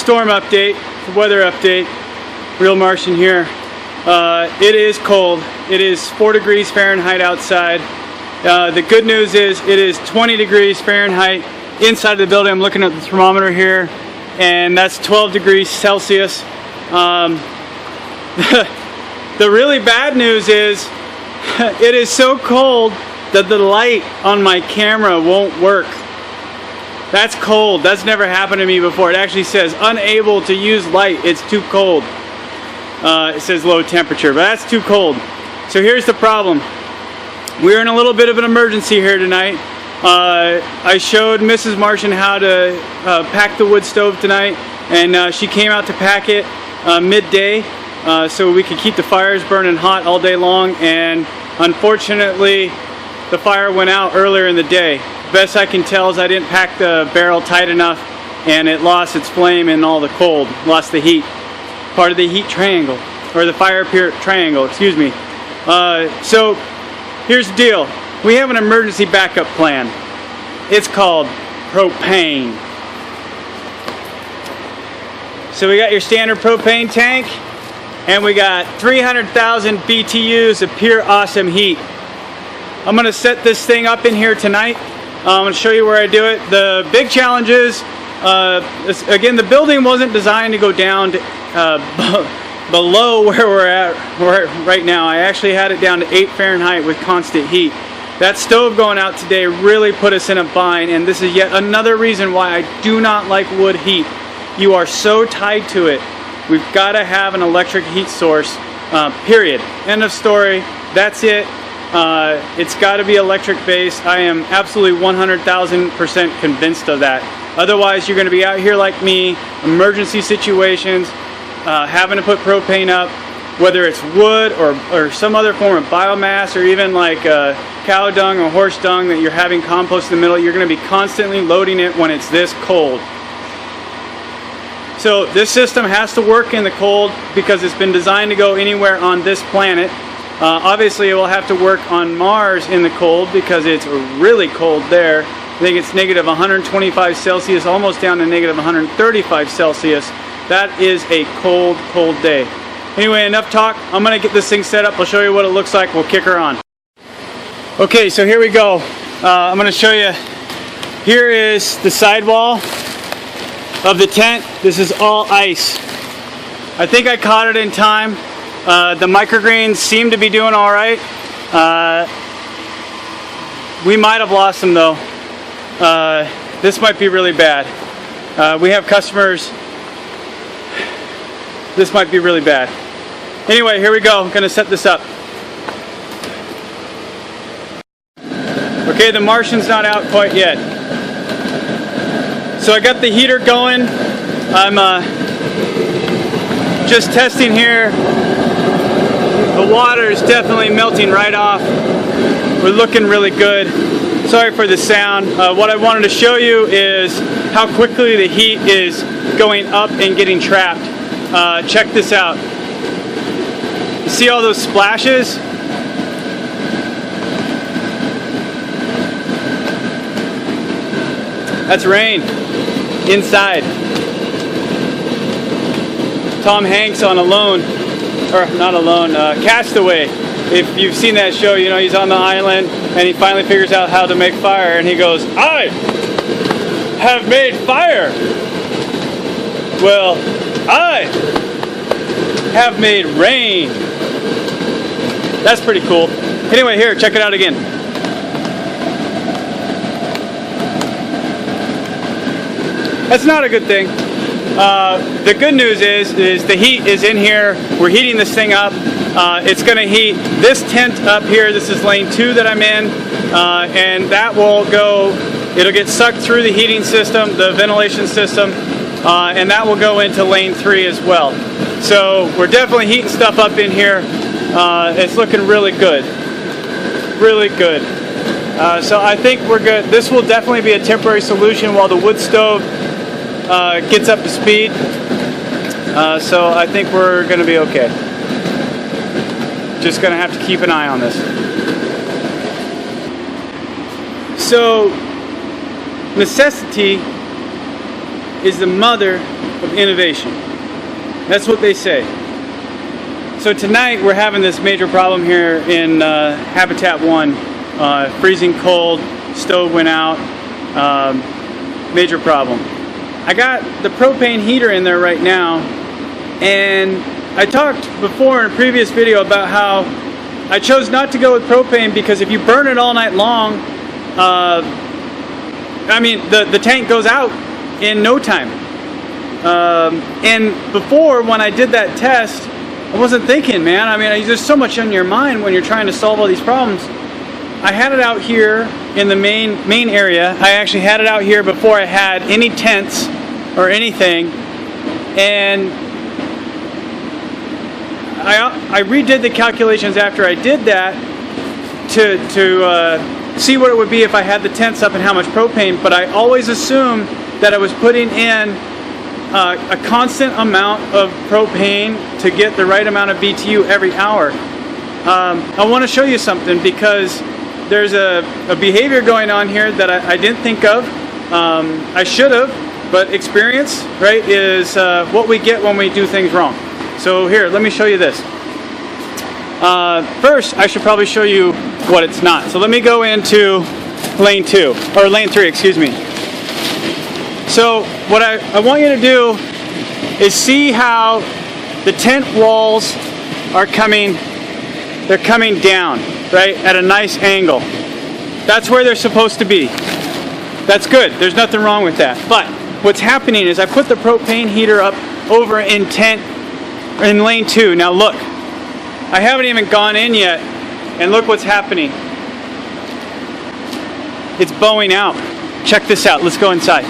storm update, weather update. Real Martian here. It is cold. It is 4 degrees Fahrenheit outside. The good news is it is 20 degrees Fahrenheit inside of the building. I'm looking at the thermometer here, and that's 12 degrees Celsius. The really bad news is it is so cold that the light on my camera won't work. That's cold. That's never happened to me before. It actually says unable to use light. It's too cold. It says low temperature, but that's too cold. So here's the problem. We're in a little bit of an emergency here tonight. I showed Mrs. Martian how to pack the wood stove tonight, and she came out to pack it midday so we could keep the fires burning hot all day long, and unfortunately the fire went out earlier in the day. Best I can tell is I didn't pack the barrel tight enough, and it lost its flame and all the cold, lost the heat. Part of the heat triangle, or the fire triangle, excuse me. So here's the deal. We have an emergency backup plan. It's called propane. So we got your standard propane tank, and we got 300,000 BTUs of pure awesome heat. I'm going to set this thing up in here tonight. I'm going to show you where I do it. The big challenge is, again, the building wasn't designed to go down to, below where we're at right now. I actually had it down to 8 Fahrenheit with constant heat. That stove going out today really put us in a bind, and this is yet another reason why I do not like wood heat. You are so tied to it. We've got to have an electric heat source, period. End of story. That's it. It's got to be electric based. I am absolutely 100,000% convinced of that. Otherwise, you're going to be out here like me, emergency situations, having to put propane up, whether it's wood or some other form of biomass, or even like cow dung or horse dung that you're having compost in the middle. You're going to be constantly loading it when it's this cold. So this system has to work in the cold because it's been designed to go anywhere on this planet. Obviously, it will have to work on Mars in the cold because it's really cold there. I think it's negative 125 Celsius, almost down to negative 135 Celsius. That is a cold, cold day. Anyway, enough talk. I'm going to get this thing set up. I'll show you what it looks like. We'll kick her on. Okay, so here we go. I'm going to show you. Here is the sidewall of the tent. This is all ice. I think I caught it in time. The microgreens seem to be doing all right. We might have lost them though. This might be really bad. We have customers. This might be really bad. Anyway, here we go. I'm going to set this up. Okay, the Martian's not out quite yet. So I got the heater going. I'm just testing here. The water is definitely melting right off. We're looking really good. Sorry for the sound. What I wanted to show you is how quickly the heat is going up and getting trapped. Check this out. You see all those splashes? That's rain inside. Tom Hanks on Alone, or not Alone, Castaway. If you've seen that show, you know he's on the island and he finally figures out how to make fire, and he goes, "I have made fire. Well, I have made rain." That's pretty cool. Anyway, here, check it out again. That's not a good thing. The good news is the heat is in here. We're heating this thing up. It's going to heat this tent up here. This is lane 2 that I'm in, and that will go. It'll get sucked through the heating system, the ventilation system, and that will go into lane 3 as well. So we're definitely heating stuff up in here. It's looking really good, really good. So I think we're good. This will definitely be a temporary solution while the wood stove gets up to speed. So I think we're going to be okay. Just going to have to keep an eye on this. So necessity is the mother of innovation. That's what they say. So tonight we're having this major problem here in Habitat 1. Freezing cold, stove went out, major problem. I got the propane heater in there right now, and I talked before in a previous video about how I chose not to go with propane because if you burn it all night long, the tank goes out in no time. And before, when I did that test, I wasn't thinking, man. There's so much on your mind when you're trying to solve all these problems. I had it out here in the main area. I actually had it out here before I had any tents or anything, and I redid the calculations after I did that to see what it would be if I had the tents up and how much propane. But I always assumed that I was putting in a constant amount of propane to get the right amount of BTU every hour. I want to show you something because there's a behavior going on here that I didn't think of. I should have, but experience, right, is what we get when we do things wrong. So here, let me show you this. First, I should probably show you what it's not. So let me go into lane 2, or lane 3, excuse me. So what I want you to do is see how the tent walls are they're coming down, right, at a nice angle. That's where they're supposed to be. That's good. There's nothing wrong with that. But what's happening is I put the propane heater up over in lane 2. Now look, I haven't even gone in yet, and look what's happening. It's bowing out. Check this out. Let's go inside.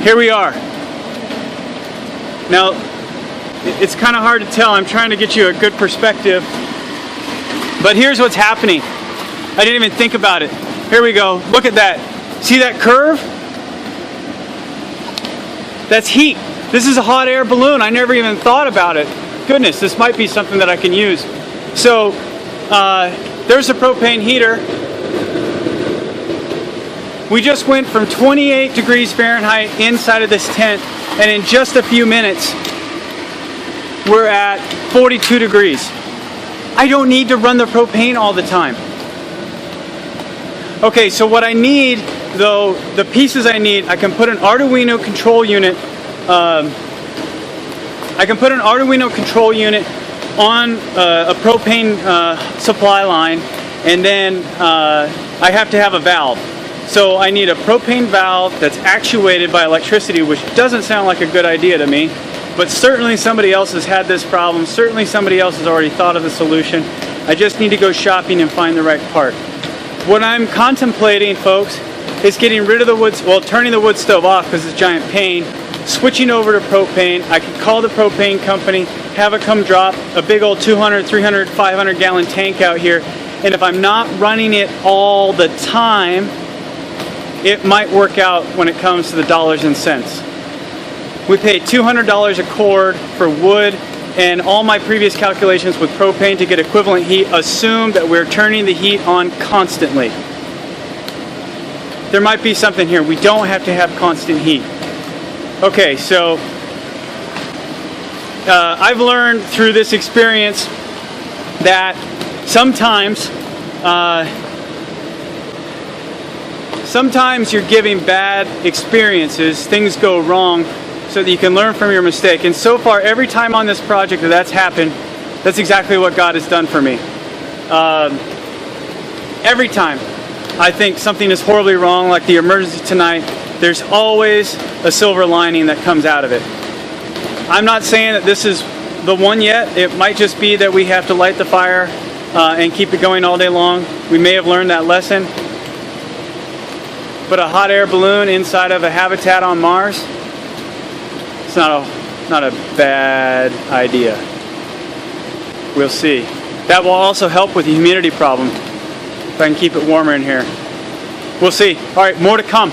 Here we are. Now, it's kind of hard to tell. I'm trying to get you a good perspective. But here's what's happening. I didn't even think about it. Here we go. Look at that. See that curve? That's heat. This is a hot air balloon. I never even thought about it. Goodness, this might be something that I can use. So, there's a propane heater. We just went from 28 degrees Fahrenheit inside of this tent, and in just a few minutes, we're at 42 degrees. I don't need to run the propane all the time. Okay, so what I need, though, the pieces I need, I can put an Arduino control unit. I can put an Arduino control unit on a propane supply line, and then I have to have a valve. So I need a propane valve that's actuated by electricity, which doesn't sound like a good idea to me, but certainly somebody else has had this problem. Certainly somebody else has already thought of the solution. I just need to go shopping and find the right part. What I'm contemplating, folks, is getting rid of the wood, turning the wood stove off because it's a giant pain, switching over to propane. I could call the propane company, have it come drop a big old 200, 300, 500 gallon tank out here, and if I'm not running it all the time, it might work out when it comes to the dollars and cents. We pay $200 a cord for wood, and all my previous calculations with propane to get equivalent heat assume that we're turning the heat on constantly. There might be something here. We don't have to have constant heat. Okay, so I've learned through this experience that sometimes you're giving bad experiences, things go wrong, so that you can learn from your mistake. And so far, every time on this project that's happened, that's exactly what God has done for me. Every time I think something is horribly wrong, like the emergency tonight, there's always a silver lining that comes out of it. I'm not saying that this is the one yet. It might just be that we have to light the fire and keep it going all day long. We may have learned that lesson. But a hot air balloon inside of a habitat on Mars, it's not a bad idea. We'll see. That will also help with the humidity problem if I can keep it warmer in here. We'll see. All right, more to come.